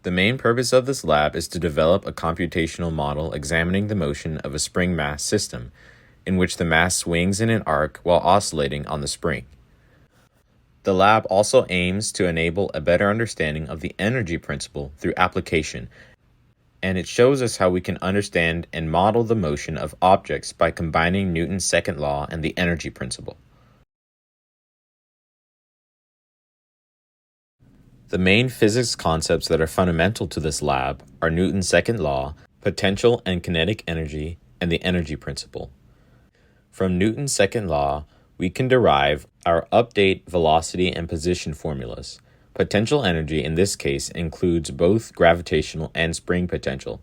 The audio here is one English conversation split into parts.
The main purpose of this lab is to develop a computational model examining the motion of a spring mass system, in which the mass swings in an arc while oscillating on the spring. The lab also aims to enable a better understanding of the energy principle through application, and it shows us how we can understand and model the motion of objects by combining Newton's second law and the energy principle. The main physics concepts that are fundamental to this lab are Newton's second law, potential and kinetic energy, and the energy principle. From Newton's second law, we can derive our update velocity and position formulas. Potential energy in this case includes both gravitational and spring potential.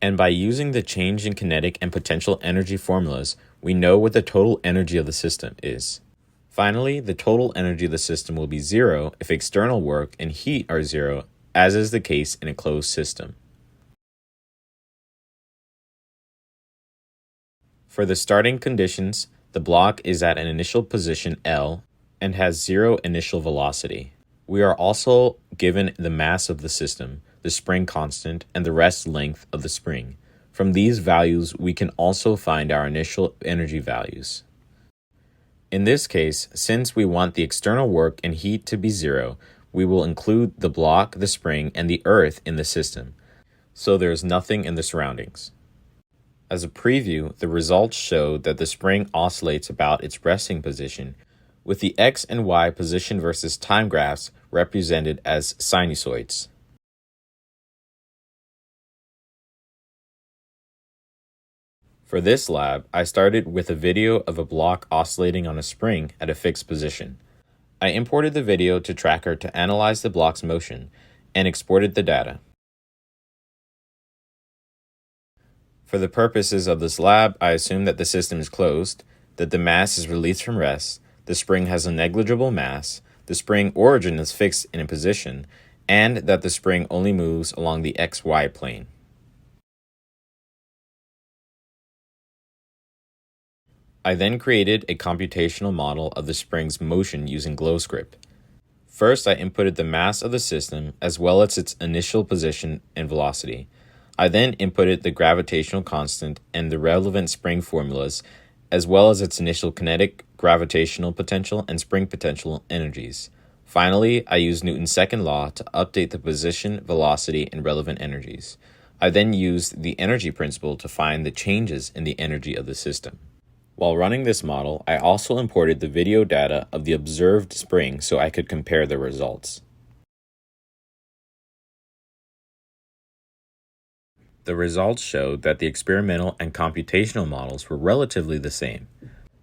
And by using the change in kinetic and potential energy formulas, we know what the total energy of the system is. Finally, the total energy of the system will be zero if external work and heat are zero, as is the case in a closed system. For the starting conditions, the block is at an initial position L and has zero initial velocity. We are also given the mass of the system, the spring constant, and the rest length of the spring. From these values, we can also find our initial energy values. In this case, since we want the external work and heat to be zero, we will include the block, the spring, and the earth in the system, so there is nothing in the surroundings. As a preview, the results show that the spring oscillates about its resting position, with the x and y position versus time graphs represented as sinusoids. For this lab, I started with a video of a block oscillating on a spring at a fixed position. I imported the video to Tracker to analyze the block's motion and exported the data. For the purposes of this lab, I assume that the system is closed, that the mass is released from rest, the spring has a negligible mass, the spring origin is fixed in a position, and that the spring only moves along the xy plane. I then created a computational model of the spring's motion using GlowScript. First, I inputted the mass of the system as well as its initial position and velocity. I then inputted the gravitational constant and the relevant spring formulas, as well as its initial kinetic, gravitational potential, and spring potential energies. Finally, I used Newton's second law to update the position, velocity, and relevant energies. I then used the energy principle to find the changes in the energy of the system. While running this model, I also imported the video data of the observed spring so I could compare the results. The results showed that the experimental and computational models were relatively the same.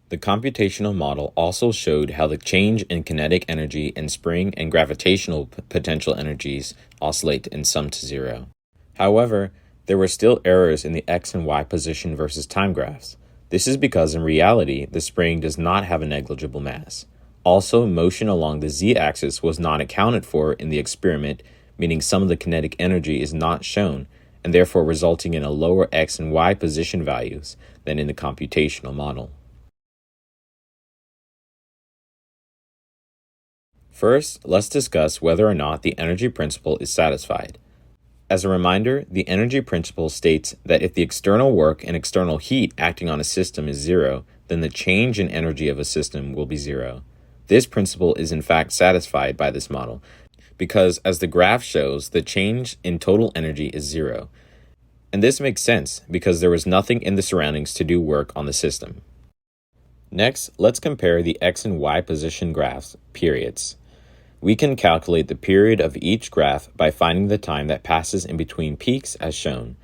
The computational model also showed how the change in kinetic energy and spring and gravitational potential energies oscillate and sum to zero. However, there were still errors in the x and y position versus time graphs. This is because in reality, the spring does not have a negligible mass. Also, motion along the z-axis was not accounted for in the experiment, meaning some of the kinetic energy is not shown, and therefore resulting in a lower x and y position values than in the computational model. First, let's discuss whether or not the energy principle is satisfied. As a reminder, the energy principle states that if the external work and external heat acting on a system is zero, then the change in energy of a system will be zero. This principle is in fact satisfied by this model, because as the graph shows, the change in total energy is zero. And this makes sense, because there was nothing in the surroundings to do work on the system. Next, let's compare the x and y position graphs, periods. We can calculate the period of each graph by finding the time that passes in between peaks as shown.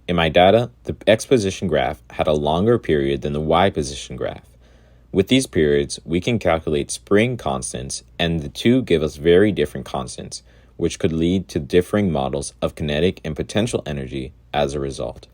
In my data, the x position graph had a longer period than the y position graph. With these periods, we can calculate spring constants, and the two give us very different constants, which could lead to differing models of kinetic and potential energy as a result.